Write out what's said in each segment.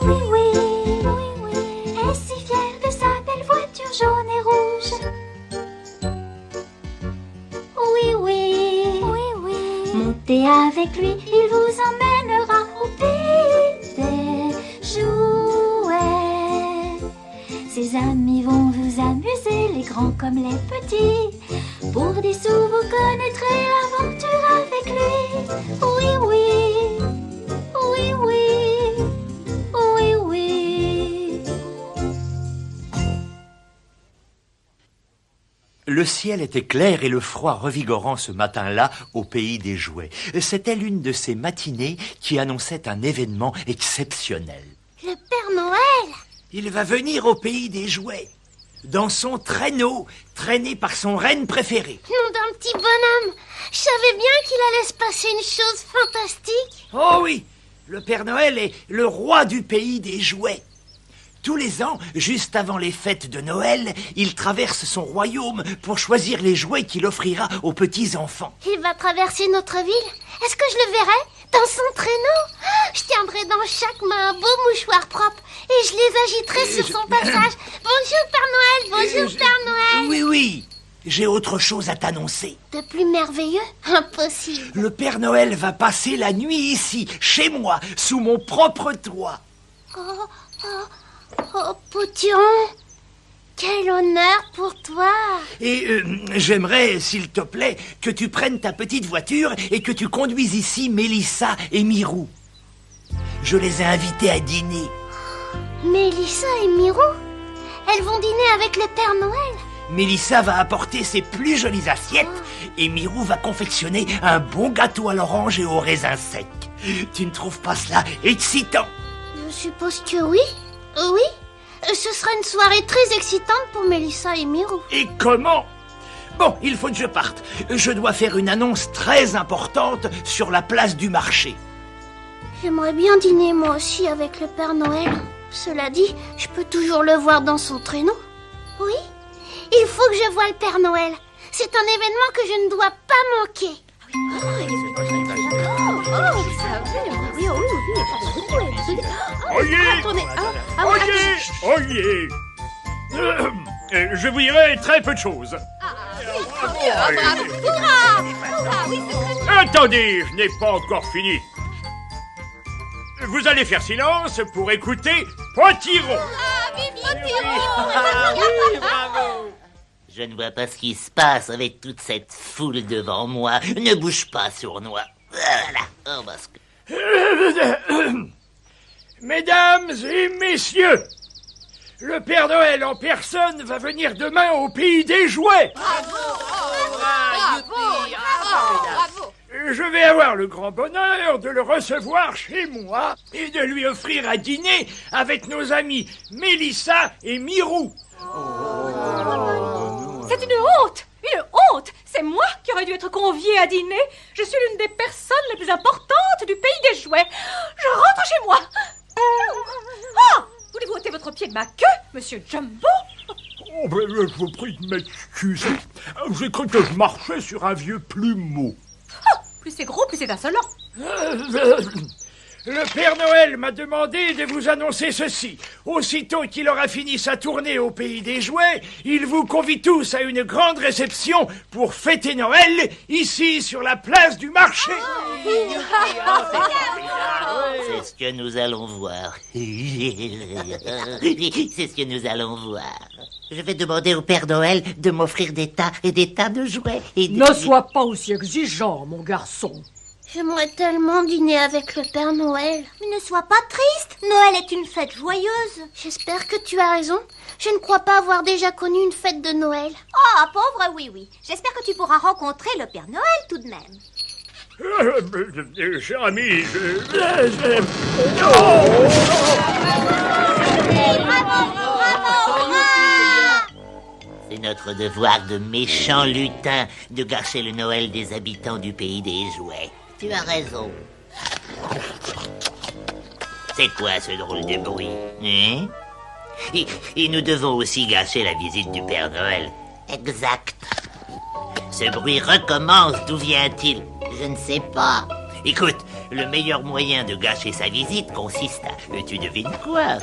Oui, oui, oui, oui. Est si fier de sa belle voiture jaune et rouge. Oui, oui, oui, oui. Montez avec lui, il vous emmènera au pays des jouets. Ses amis vont vous amuser, les grands comme les petits. Pour des sous, vous connaîtrez l'aventure avec lui. Oui, oui, oui, oui, oui, oui. Le ciel était clair et le froid revigorant ce matin-là au pays des jouets. C'était l'une de ces matinées qui annonçaient un événement exceptionnel. Le Père Noël! Il va venir au pays des jouets, dans son traîneau, traîné par son reine préférée. Nom d'un petit bonhomme! Je savais bien qu'il allait se passer une chose fantastique. Oh oui, le Père Noël est le roi du pays des jouets. Tous les ans, juste avant les fêtes de Noël, il traverse son royaume pour choisir les jouets qu'il offrira aux petits-enfants. Il va traverser notre ville. Est-ce que je le verrai dans son traîneau? Je tiendrai dans chaque main un beau mouchoir propre et je les agiterai sur son passage. Bonjour Père Noël, bonjour Père Noël. Oui, oui, j'ai autre chose à t'annoncer. De plus merveilleux? Impossible. Le Père Noël va passer la nuit ici, chez moi, sous mon propre toit. Oh, Potiron, quel honneur pour toi. Et j'aimerais, s'il te plaît, que tu prennes ta petite voiture et que tu conduises ici Mélissa et Mirou. Je les ai invités à dîner. Mélissa et Mirou? Elles vont dîner avec le Père Noël? Mélissa va apporter ses plus jolies assiettes et Mirou va confectionner un bon gâteau à l'orange et aux raisins secs. Tu ne trouves pas cela excitant? Je suppose que oui. Oui, ce sera une soirée très excitante pour Mélissa et Mirou. Et comment? Bon, il faut que je parte. Je dois faire une annonce très importante sur la place du marché. J'aimerais bien dîner moi aussi avec le Père Noël. Cela dit, je peux toujours le voir dans son traîneau. Oui, il faut que je voie le Père Noël. C'est un événement que je ne dois pas manquer. Oyez. Je vous dirai très peu de choses. Attendez, je n'ai pas encore fini. Vous allez faire silence pour écouter Potiron. Je ne vois pas ce qui se passe avec toute cette foule devant moi. Ne bouge pas, sournois. Voilà. Oh, parce que... Mesdames et messieurs, le Père Noël en personne va venir demain au pays des jouets. Je vais avoir le grand bonheur de le recevoir chez moi et de lui offrir à dîner avec nos amis Mélissa et Mirou. C'est une honte! Une honte! C'est moi qui aurais dû être conviée à dîner. Je suis l'une des personnes les plus importantes du pays des jouets. Je rentre chez moi. Ah! Voulez-vous ôter votre pied de ma queue, monsieur Jumbo? Oh, ben, je vous prie de m'excuser. J'ai cru que je marchais sur un vieux plumeau. Ah! Plus c'est gros, plus c'est insolent. Le Père Noël m'a demandé de vous annoncer ceci. Aussitôt qu'il aura fini sa tournée au pays des jouets, il vous convie tous à une grande réception pour fêter Noël, ici sur la place du marché. C'est ce que nous allons voir. C'est ce que nous allons voir. Je vais demander au Père Noël de m'offrir des tas et des tas de jouets. Et Ne sois pas aussi exigeant, mon garçon. J'aimerais tellement dîner avec le Père Noël. Mais ne sois pas triste. Noël est une fête joyeuse. J'espère que tu as raison. Je ne crois pas avoir déjà connu une fête de Noël. Oh, pauvre, oui. J'espère que tu pourras rencontrer le Père Noël tout de même. Cher ami, C'est notre devoir de méchants lutins de gâcher le Noël des habitants du pays des jouets. Tu as raison. C'est quoi ce drôle de bruit, hein? Et nous devons aussi gâcher la visite du Père Noël. Exact. Ce bruit recommence. D'où vient-il? Je ne sais pas. Écoute, le meilleur moyen de gâcher sa visite consiste à, tu devines quoi,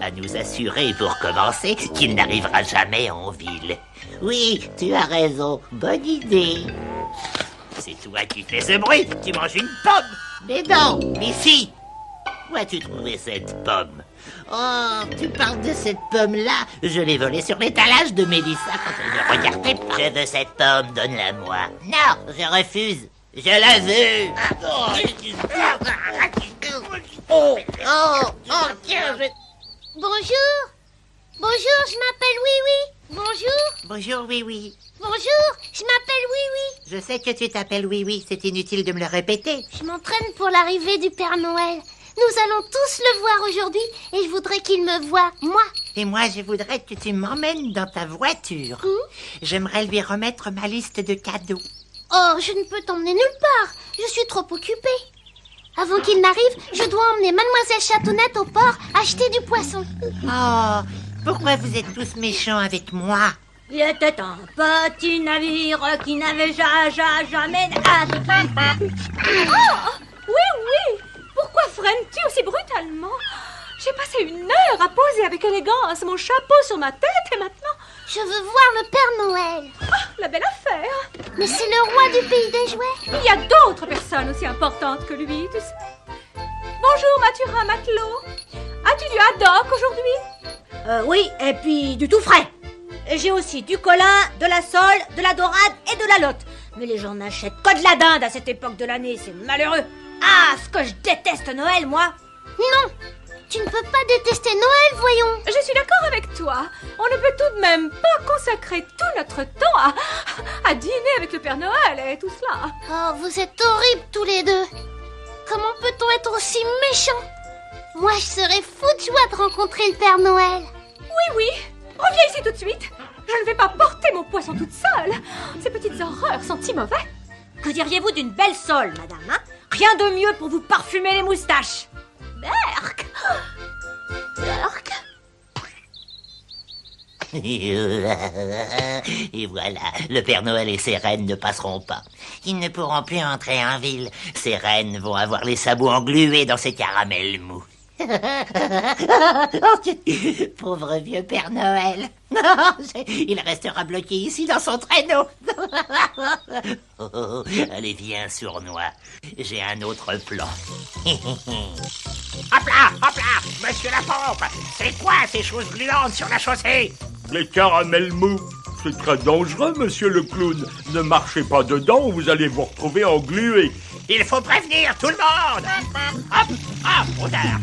à nous assurer pour commencer qu'il n'arrivera jamais en ville. Oui, tu as raison, bonne idée. C'est toi qui fais ce bruit, tu manges une pomme. Mais non, mais si. Où as-tu trouvé cette pomme? Oh, tu parles de cette pomme-là? Je l'ai volée sur l'étalage de Mélissa quand elle ne regardait pas. Je veux cette pomme, donne-la moi. Non, je refuse. Je la veux. Tiens, Bonjour. Bonjour, je m'appelle Oui-Oui. Bonjour. Bonjour, oui. Bonjour, je m'appelle Oui-Oui. Je sais que tu t'appelles oui, c'est inutile de me le répéter. Je m'entraîne pour l'arrivée du Père Noël. Nous allons tous le voir aujourd'hui et je voudrais qu'il me voie, moi. Et moi, je voudrais que tu m'emmènes dans ta voiture. J'aimerais lui remettre ma liste de cadeaux. Oh, je ne peux t'emmener nulle part. Je suis trop occupée. Avant qu'il n'arrive, je dois emmener Mademoiselle Chatounette au port acheter du poisson. Oh, pourquoi vous êtes tous méchants avec moi? Il était un petit navire qui n'avait jamais... Oh, oui. Pourquoi freines-tu aussi brutalement? J'ai passé une heure à poser avec élégance mon chapeau sur ma tête et maintenant... Je veux voir le Père Noël. Ah, la belle affaire. Mais c'est le roi du pays des jouets. Il y a d'autres personnes aussi importantes que lui, tu sais. Bonjour, Mathurin Matelot. As-tu du haddock aujourd'hui? Oui, et puis du tout frais. J'ai aussi du colin, de la sole, de la dorade et de la lotte. Mais les gens n'achètent que de la dinde à cette époque de l'année, c'est malheureux. Ah, ce que je déteste Noël, moi. Non, tu ne peux pas détester Noël, voyons. Je suis d'accord avec toi. On ne peut tout de même pas consacrer tout notre temps à dîner avec le Père Noël et tout cela. Oh, vous êtes horribles tous les deux. Comment peut-on être aussi méchant? Moi, je serais fou de joie de rencontrer le Père Noël. Oui. Reviens ici tout de suite. Je ne vais pas porter mon poisson toute seule. Ces petites horreurs sont si mauvais. Que diriez-vous d'une belle sole, madame, hein? Rien de mieux pour vous parfumer les moustaches. Berk. Et voilà, le Père Noël et ses reines ne passeront pas. Ils ne pourront plus entrer en ville. Ces reines vont avoir les sabots englués dans ces caramels mous. Pauvre vieux Père Noël. Il restera bloqué ici dans son traîneau. Allez, viens, sournois. J'ai un autre plan. Hop là, monsieur la pompe. C'est quoi ces choses gluantes sur la chaussée? Les caramels mous. C'est très dangereux, monsieur le clown. Ne marchez pas dedans ou vous allez vous retrouver englué. Il faut prévenir tout le monde. Hop, odeur.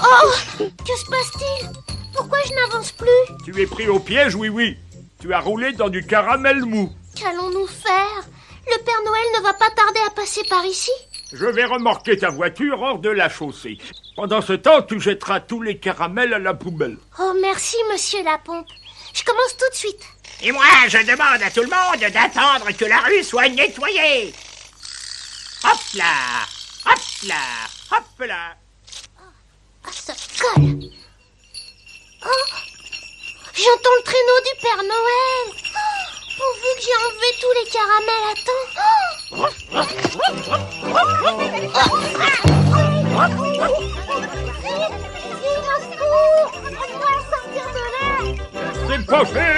Oh, que se passe-t-il? Pourquoi je n'avance plus? Tu es pris au piège, oui. Tu as roulé dans du caramel mou. Qu'allons-nous faire? Le Père Noël ne va pas tarder à passer par ici. Je vais remorquer ta voiture hors de la chaussée. Pendant ce temps, tu jetteras tous les caramels à la poubelle. Oh, merci, monsieur la pompe. Je commence tout de suite. Et moi, je demande à tout le monde d'attendre que la rue soit nettoyée. Hop là. Ah, ça colle. Oh, j'entends le traîneau du Père Noël. Oh, pourvu que j'ai enlevé tous les caramels à temps. Aide-moi à sortir de là. C'est passé.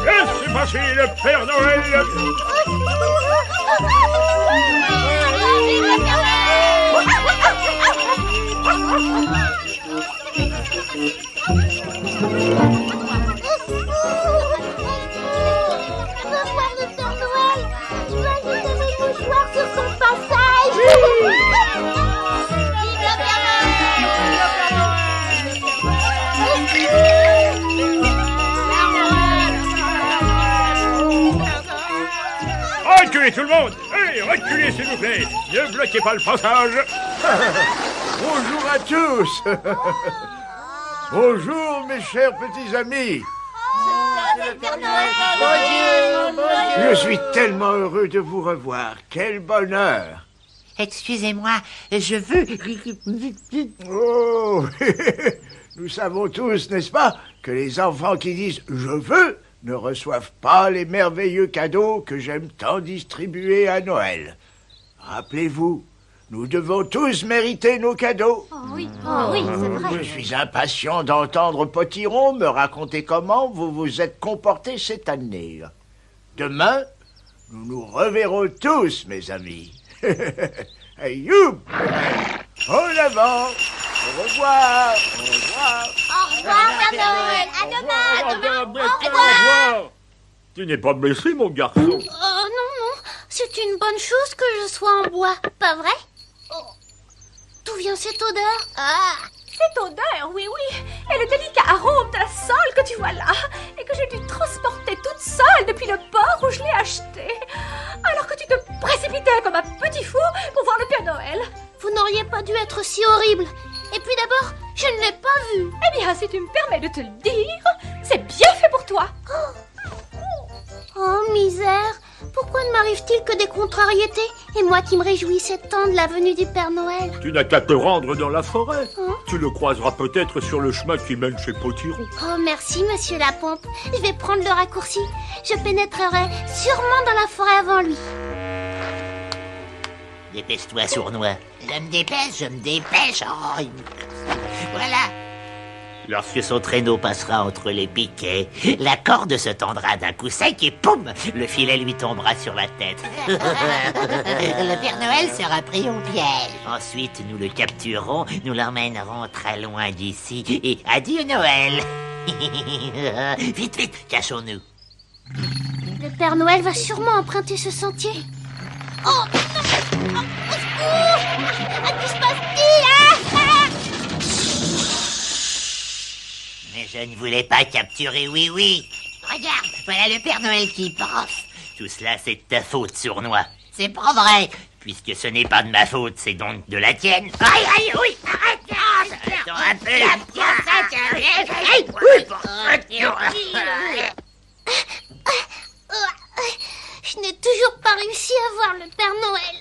Laissez passer le Père Noël. Revoir le Père Noël. Je dois ajouter mes mouchoirs sur son passage. Vive le Père Noël. Reculez tout le monde. Hey, reculez s'il vous plaît. Ne bloquez pas le passage. Bonjour à tous. Bonjour mes chers petits amis. Je suis tellement heureux de vous revoir. Quel bonheur. Excusez-moi, je veux... Oh, nous savons tous, n'est-ce pas, que les enfants qui disent « je veux » ne reçoivent pas les merveilleux cadeaux que j'aime tant distribuer à Noël. Rappelez-vous, nous devons tous mériter nos cadeaux. Oh oui, c'est vrai. Je suis impatient d'entendre Potiron me raconter comment vous vous êtes comportés cette année. Demain, nous nous reverrons tous, mes amis. Hey, youp! En avant! Au revoir! Au revoir! Au revoir, Père Noël. À demain. Au revoir. Tu n'es pas blessé, mon garçon? Oh non, c'est une bonne chose que je sois en bois, pas vrai? Oh. D'où vient cette odeur? Ah! Cette odeur, oui, et le délicat arôme de la sole que tu vois là, et que j'ai dû transporter toute seule depuis le port où je l'ai acheté, alors que tu te précipitais comme un petit fou pour voir le Père Noël. Vous n'auriez pas dû être si horrible. Et puis d'abord, je ne l'ai pas vu. Eh bien, si tu me permets de te le dire, c'est bien fait pour toi. Oh, misère. Pourquoi ne m'arrive-t-il que des contrariétés? Et moi qui me réjouissais tant de la venue du Père Noël. Tu n'as qu'à te rendre dans la forêt. Tu le croiseras peut-être sur le chemin qui mène chez Potiron. Oh, merci, monsieur la pompe. Je vais prendre le raccourci. Je pénétrerai sûrement dans la forêt avant lui. Dépêche-toi, sournois. Je me dépêche. Oh, voilà. Lorsque son traîneau passera entre les piquets, la corde se tendra d'un coup sec et poum, le filet lui tombera sur la tête. Le Père Noël sera pris au piège. Ensuite, nous le capturerons, nous l'emmènerons très loin d'ici et adieu Noël. Vite, cachons-nous. Le Père Noël va sûrement emprunter ce sentier. Oh, non. Au secours! Que se passe-t-il? Mais je ne voulais pas capturer oui. Regarde, voilà le Père Noël qui passe. Tout cela, c'est de ta faute, sournois. C'est pas vrai. Puisque ce n'est pas de ma faute, c'est donc de la tienne. Aïe, oui, arrête. Attends un peu. Je n'ai toujours pas réussi à voir le Père Noël.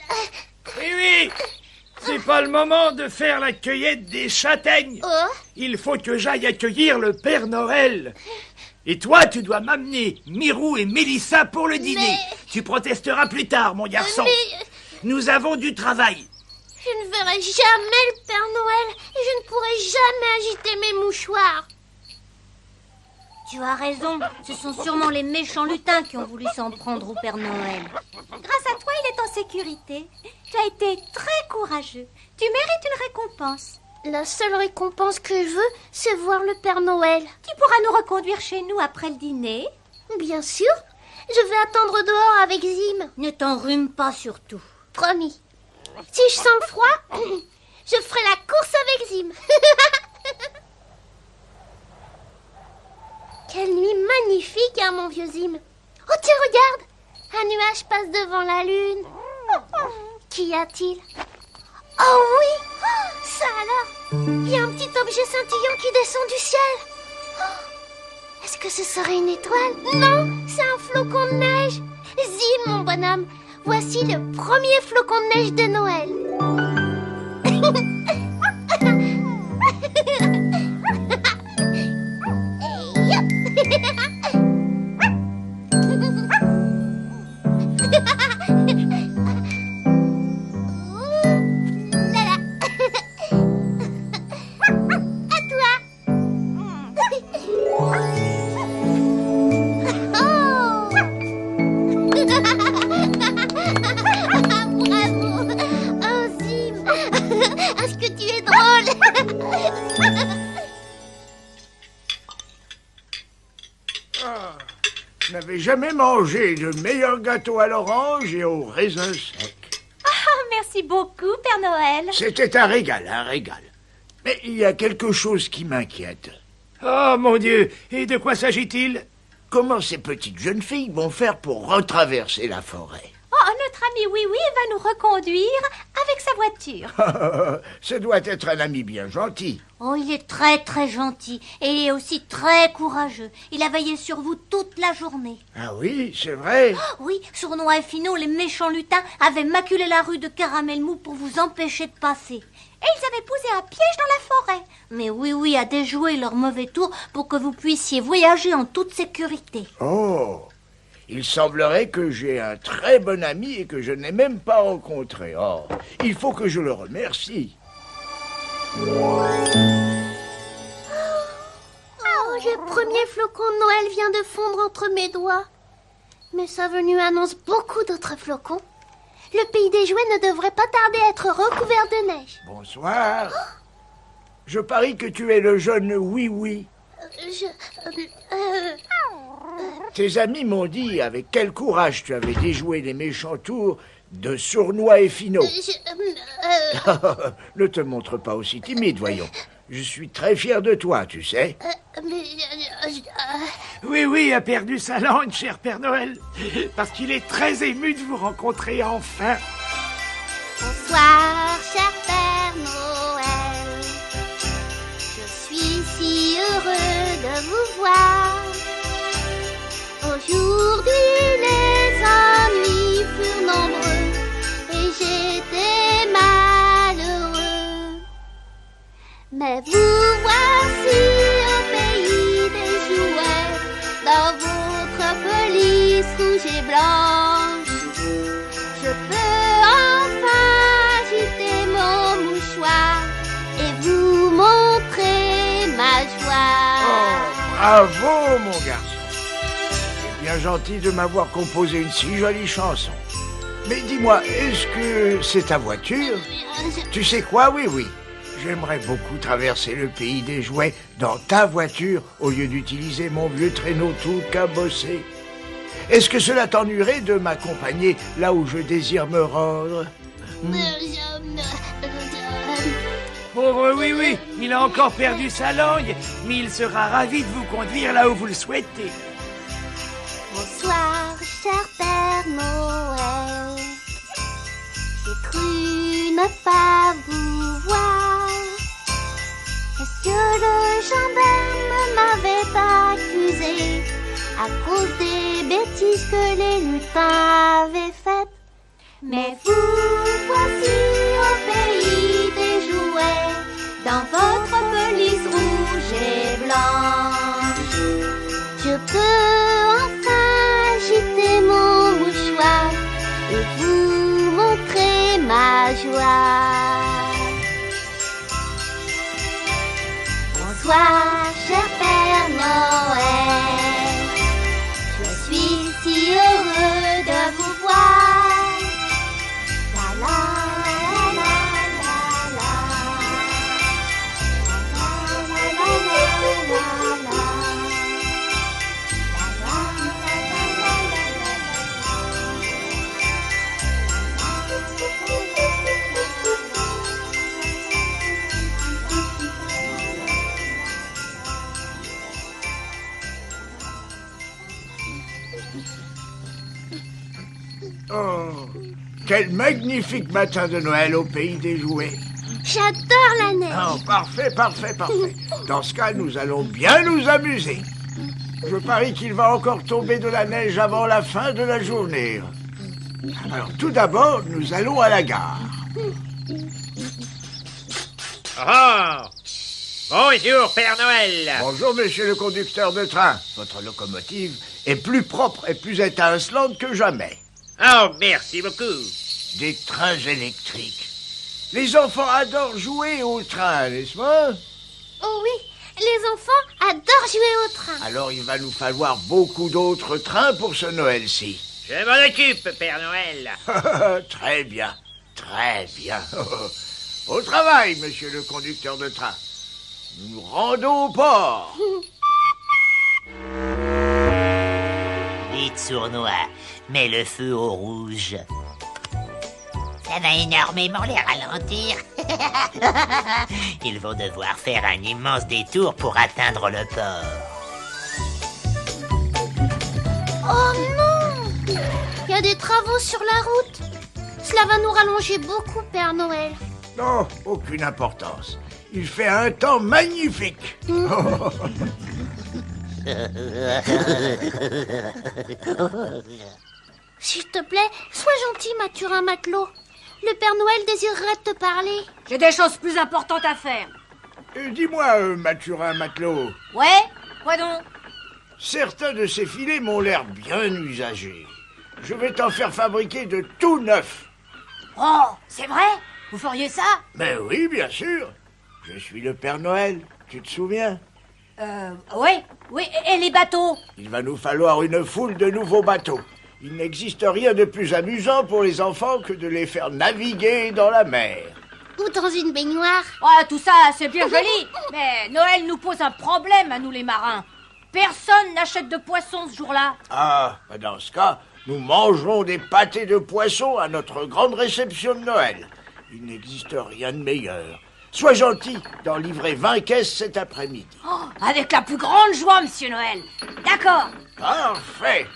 Oui, c'est pas le moment de faire la cueillette des châtaignes. Oh. Il faut que j'aille accueillir le Père Noël. Et toi, tu dois m'amener Mirou et Mélissa pour le dîner. Mais... Tu protesteras plus tard, mon garçon. Mais... Nous avons du travail. Je ne verrai jamais le Père Noël et je ne pourrai jamais agiter mes mouchoirs. Tu as raison, ce sont sûrement les méchants lutins qui ont voulu s'en prendre au Père Noël. Grâce à toi, il est en sécurité. Tu as été très courageux. Tu mérites une récompense. La seule récompense que je veux, c'est voir le Père Noël. Tu pourras nous reconduire chez nous après le dîner? Bien sûr. Je vais attendre dehors avec Zim. Ne t'enrhume pas surtout. Promis. Si je sens le froid, je ferai la course avec Zim. Quelle nuit magnifique, hein, mon vieux Zim. Oh, tiens, regarde. Un nuage passe devant la lune. Qu'y a-t-il? Oh oui, ça alors. Il y a un petit objet scintillant qui descend du ciel. Est-ce que ce serait une étoile? Non, c'est un flocon de neige. Zim, mon bonhomme, voici le premier flocon de neige de Noël. Je n'avais jamais mangé de meilleur gâteau à l'orange et au raisin sec. Merci beaucoup, Père Noël. C'était un régal, un régal. Mais il y a quelque chose qui m'inquiète. Oh, mon Dieu. Et de quoi s'agit-il? Comment ces petites jeunes filles vont faire pour retraverser la forêt? Oh, notre ami ami Oui-Oui va nous reconduire avec sa voiture. Ce doit être un ami bien gentil. Oh, il est très très gentil et il est aussi très courageux. Il a veillé sur vous toute la journée. Ah oui, c'est vrai. Oui, Sournois et Finot, les méchants lutins, avaient maculé la rue de Caramel Mou pour vous empêcher de passer. Et ils avaient posé un piège dans la forêt. Mais Oui a déjoué leur mauvais tour pour que vous puissiez voyager en toute sécurité. Oh, il semblerait que j'ai un très bon ami et que je n'ai même pas rencontré. Oh, il faut que je le remercie. Oh, le premier flocon de Noël vient de fondre entre mes doigts. Mais sa venue annonce beaucoup d'autres flocons. Le pays des jouets ne devrait pas tarder à être recouvert de neige. Bonsoir. Je parie que tu es le jeune Oui. Tes amis m'ont dit avec quel courage tu avais déjoué les méchants tours de Sournois et Finot. Ne te montre pas aussi timide, voyons. Je suis très fier de toi, tu sais. Oui a perdu sa langue, cher Père Noël, parce qu'il est très ému de vous rencontrer enfin. Bonsoir, cher Père Noël. Je suis si heureux de vous voir. Aujourd'hui, les ennuis furent nombreux et j'étais malheureux. Mais vous voici au pays des jouets, dans votre police rouge et blanche. Je peux enfin agiter mon mouchoir et vous montrer ma joie. Oh, bravo, mon garçon. C'est bien gentil de m'avoir composé une si jolie chanson. Mais dis-moi, est-ce que c'est ta voiture? Tu sais quoi, Oui. J'aimerais beaucoup traverser le pays des jouets dans ta voiture au lieu d'utiliser mon vieux traîneau tout cabossé. Est-ce que cela t'ennuierait de m'accompagner là où je désire me rendre? Pauvre Oui, il a encore perdu sa langue, mais il sera ravi de vous conduire là où vous le souhaitez. Bonsoir, cher Père Noël. J'ai cru ne pas vous voir. Monsieur le gendarme m'avait accusé à cause des bêtises que les lutins avaient faites. Mais vous voici au pays des jouets, dans votre police rouge et blanche. Je peux enfin agiter mon mouchoir et vous montrer ma joie. Bonsoir, cher Père Noël. Je suis si heureux de vous voir. La la la la la la la la la la. Oh, quel magnifique matin de Noël au pays des jouets. J'adore la neige. Oh, parfait. Dans ce cas, nous allons bien nous amuser. Je parie qu'il va encore tomber de la neige avant la fin de la journée. Alors, tout d'abord, nous allons à la gare. Oh! Bonjour, Père Noël! Bonjour, monsieur le conducteur de train. Votre locomotive est plus propre et plus étincelante que jamais. Oh, merci beaucoup! Des trains électriques. Les enfants adorent jouer au train, n'est-ce pas? Oh oui, les enfants adorent jouer au train. Alors il va nous falloir beaucoup d'autres trains pour ce Noël-ci. Je m'en occupe, Père Noël. Très bien. Au travail, monsieur le conducteur de train. Nous nous rendons au port. Vite, Sournois, mets le feu au rouge. Ça va énormément les ralentir. Ils vont devoir faire un immense détour pour atteindre le port. Oh non! Il y a des travaux sur la route. Cela va nous rallonger beaucoup, Père Noël. Non, aucune importance. Il fait un temps magnifique. S'il te plaît, sois gentil, Mathurin Matelot. Le Père Noël désirerait te parler. J'ai des choses plus importantes à faire. Dis-moi, Mathurin Matelot, Ouais? Quoi donc? certains de ces filets m'ont l'air bien usagés. Je vais t'en faire fabriquer de tout neuf. Oh, c'est vrai? Vous feriez ça? Mais oui, bien sûr. Je suis le Père Noël, tu te souviens? Oui. Et les bateaux? Il va nous falloir une foule de nouveaux bateaux. Il n'existe rien de plus amusant pour les enfants que de les faire naviguer dans la mer. Ou dans une baignoire. Ouais, tout ça, c'est bien joli. Mais Noël nous pose un problème à nous les marins. Personne n'achète de poissons ce jour-là. Ah, dans ce cas, nous mangerons des pâtés de poisson à notre grande réception de Noël. Il n'existe rien de meilleur. Sois gentil d'en livrer 20 caisses cet après-midi. Oh, avec la plus grande joie, Monsieur Noël. D'accord. Parfait.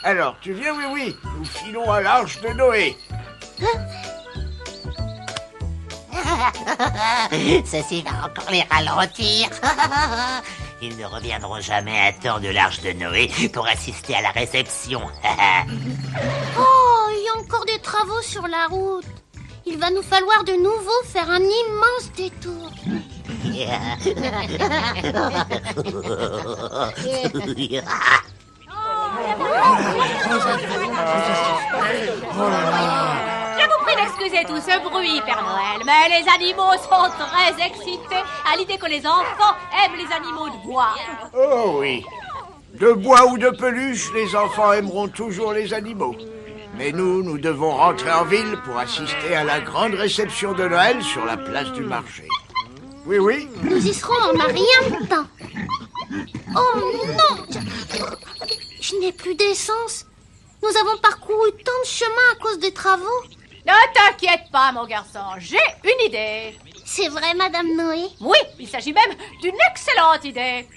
Alors, tu viens, oui, nous filons à l'arche de Noé. Ceci va encore les ralentir. Ils ne reviendront jamais à temps de l'arche de Noé pour assister à la réception. Oh, il y a encore des travaux sur la route. Il va nous falloir de nouveau faire un immense détour. Je vous prie d'excuser tout ce bruit, Père Noël, mais les animaux sont très excités à l'idée que les enfants aiment les animaux de bois. Oh oui. De bois ou de peluche, les enfants aimeront toujours les animaux. Mais nous devons rentrer en ville pour assister à la grande réception de Noël sur la place du marché. Oui. Nous y serons en un rien de temps. Oh non! Je n'ai plus d'essence. Nous avons parcouru tant de chemin à cause des travaux. Ne t'inquiète pas, mon garçon, j'ai une idée. C'est vrai, Madame Noé? Oui, il s'agit même d'une excellente idée.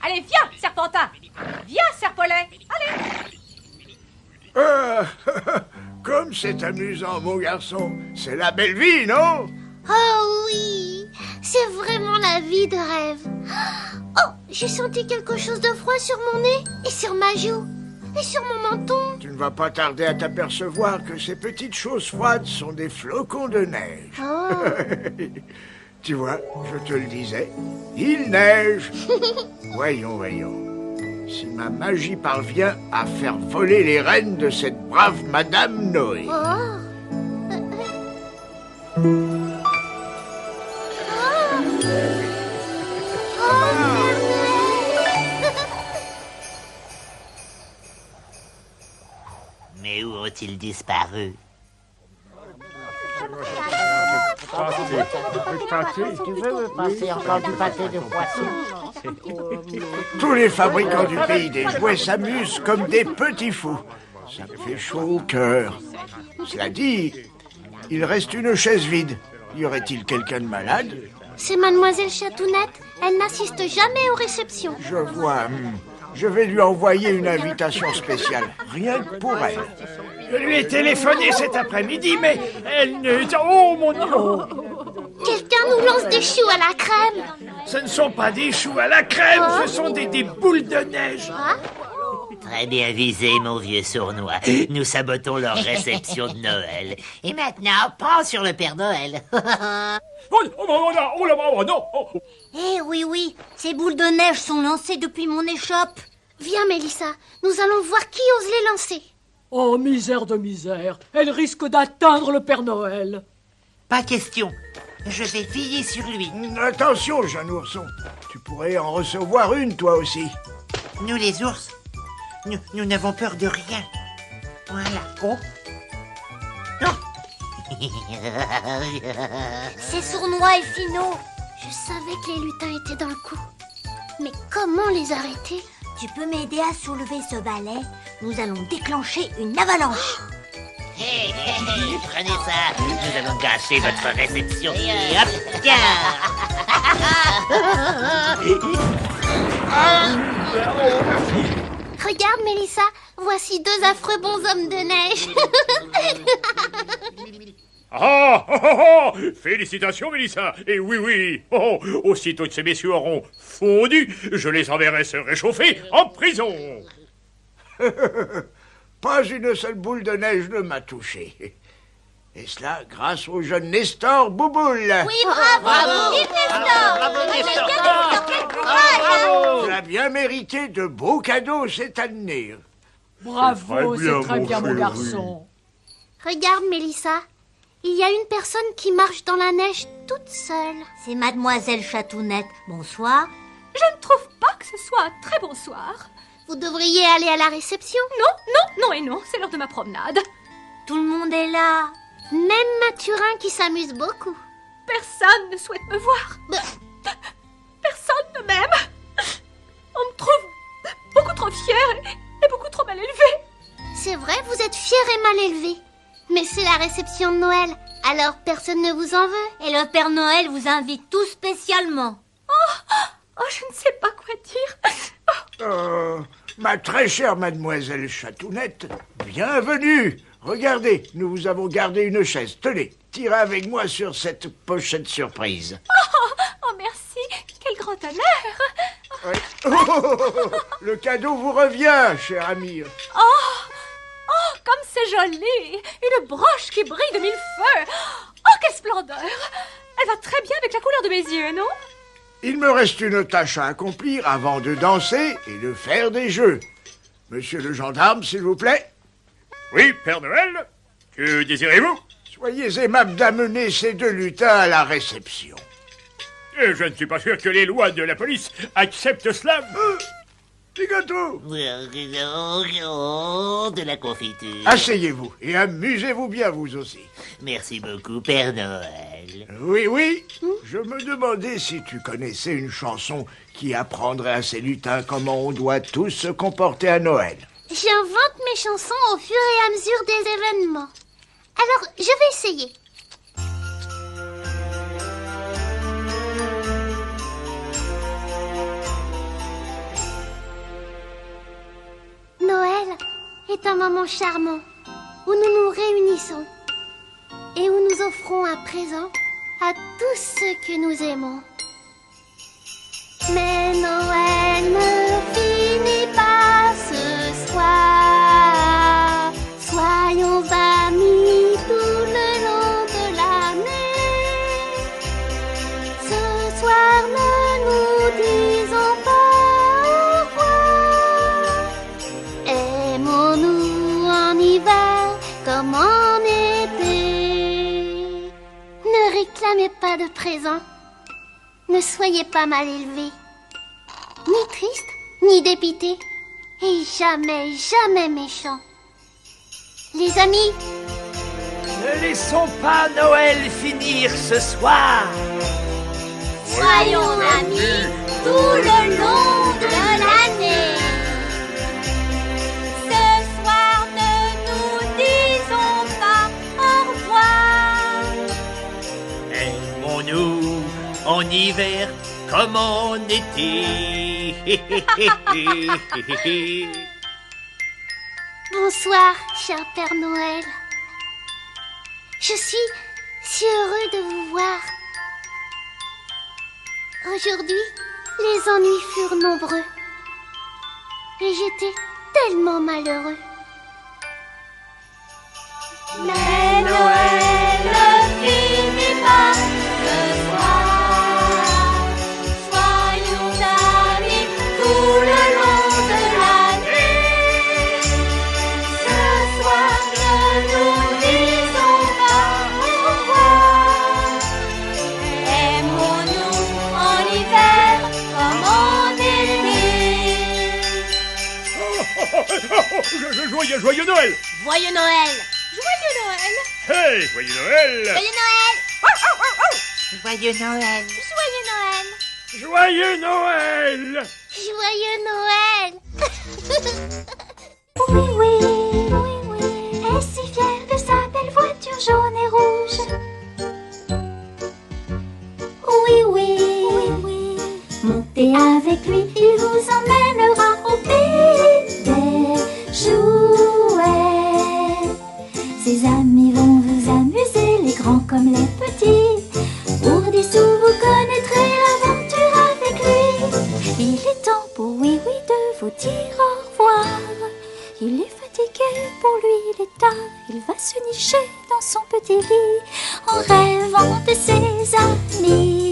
Allez, viens, Serpentin. Viens, Serpolet. Allez. Comme c'est amusant, mon garçon. C'est la belle vie, non? Oh oui, c'est vraiment la vie de rêve. Oh, j'ai senti quelque chose de froid sur mon nez et sur ma joue et sur mon menton. Tu ne vas pas tarder à t'apercevoir que ces petites choses froides sont des flocons de neige. Oh. Tu vois, je te le disais, il neige. Voyons. Si ma magie parvient à faire voler les rênes de cette brave Madame Noé. Mais où ont-ils disparu? Tu veux me passer encore du pâté de poisson? Tous les fabricants du pays des jouets s'amusent comme des petits fous. Ça me fait chaud au cœur. Cela dit, il reste une chaise vide. Y aurait-il quelqu'un de malade? C'est Mademoiselle Chatounette. Elle n'assiste jamais aux réceptions. Je vois. Je vais lui envoyer une invitation spéciale. Rien que pour elle. Je lui ai téléphoné cet après-midi, mais elle ne... Oh, mon Dieu! Quelqu'un nous lance des choux à la crème. Ce ne sont pas des choux à la crème, ce sont des boules de neige. Très bien visé, mon vieux sournois. Nous sabotons leur réception de Noël. Et maintenant, prends sur le Père Noël. Non. Eh oui, ces boules de neige sont lancées depuis mon échoppe. Viens, Mélissa, nous allons voir qui ose les lancer. Oh, misère de misère, elle risque d'atteindre le Père Noël. Pas question. Je vais veiller sur lui. Attention, jeune ourson. Tu pourrais en recevoir une, toi aussi. Nous, les ours, nous n'avons peur de rien. Voilà. Oh. Non. C'est sournois et finot. Je savais que les lutins étaient dans le coup. Mais comment les arrêter? Tu peux m'aider à soulever ce balai? Nous allons déclencher une avalanche. Prenez ça. Nous allons gâcher votre réception. Et hop, tiens. Regarde, Mélissa, voici 2 affreux bonshommes de neige. Ah, oh, oh, oh. Félicitations, Mélissa. Et oui, oh, aussitôt que ces messieurs auront fondu, je les enverrai se réchauffer en prison. Pas une seule boule de neige ne m'a touché. Et cela grâce au jeune Nestor Bouboule. Oui, bravo, vive Nestor. Quel courage. Tu as bien mérité de beaux cadeaux cette année. Bravo, C'est très bien, c'est très bien, mon mon chéri. garçon. Regarde, Mélissa. Il y a une personne qui marche dans la neige toute seule. C'est Mademoiselle Chatounette. Bonsoir. Je ne trouve pas que ce soit un très bon soir. Vous devriez aller à la réception. Non et non, c'est l'heure de ma promenade. Tout le monde est là. Même Mathurin qui s'amuse beaucoup. Personne ne souhaite me voir. Personne ne m'aime. On me trouve beaucoup trop fière et beaucoup trop mal élevée. C'est vrai, vous êtes fiers et mal élevés. Mais c'est la réception de Noël, alors personne ne vous en veut. Et le Père Noël vous invite tout spécialement. Oh, je ne sais pas quoi dire. Ma très chère mademoiselle Chatounette, bienvenue. Regardez, nous vous avons gardé une chaise. Tenez, tirez avec moi sur cette pochette surprise. Oh, merci. Quel grand honneur. Oui. Le cadeau vous revient, cher ami. Oh, comme c'est joli. Une broche qui brille de 1000 feux. Oh, quelle splendeur. Elle va très bien avec la couleur de mes yeux, non? Il me reste une tâche à accomplir avant de danser et de faire des jeux. Monsieur le gendarme, s'il vous plaît. Oui, Père Noël, que désirez-vous? Soyez aimable d'amener ces 2 lutins à la réception. Je ne suis pas sûr que les lois de la police acceptent cela. Des gâteaux. De la confiture. Asseyez-vous et amusez-vous bien, vous aussi. Merci beaucoup, Père Noël. Oui, je me demandais si tu connaissais une chanson qui apprendrait à ces lutins comment on doit tous se comporter à Noël. J'invente mes chansons au fur et à mesure des événements. Alors, je vais essayer. Noël est un moment charmant où nous nous réunissons et où nous offrons un présent à tous ceux que nous aimons. Mais Noël ne finit pas ce soir. Soyons amis tout le long de l'année. Ce soir, ne nous disons pas au revoir. Aimons-nous en hiver comme en été. Ne réclamez pas de présent. Ne soyez pas mal élevés, ni tristes, ni dépités, et jamais, jamais méchants. Les amis, Ne laissons pas Noël finir ce soir. soyons amis tout le long de l'année. Ce soir, ne nous disons pas au revoir. Aimons-nous en hiver comme en été. Bonsoir, cher Père Noël. Je suis si heureux de vous voir. Aujourd'hui, les ennuis furent nombreux. Et j'étais tellement malheureux. Mais Noël ne finit pas ce soir. Soyons amis tout le long de l'année. Ce soir, ne nous disons pas au revoir. Aimons-nous en hiver comme en été. Joyeux Noël! Joyeux Noël. Joyeux Noël. Hey, joyeux Noël! Joyeux Noël! Joyeux Noël. Joyeux Noël! Joyeux Noël! Joyeux Noël! Oui, oui, oui, oui. Est si fier de sa belle voiture jaune et rouge. Oui, oui, oui, oui. Montez avec lui, il vous emmènera au pays des ses amis vont vous amuser, les grands comme les petits. Pour 10 sous, vous connaîtrez l'aventure avec lui. Il est temps pour oui oui de vous dire au revoir. Il est fatigué, pour lui il est tard. Il va se nicher dans son petit lit en rêvant de ses amis.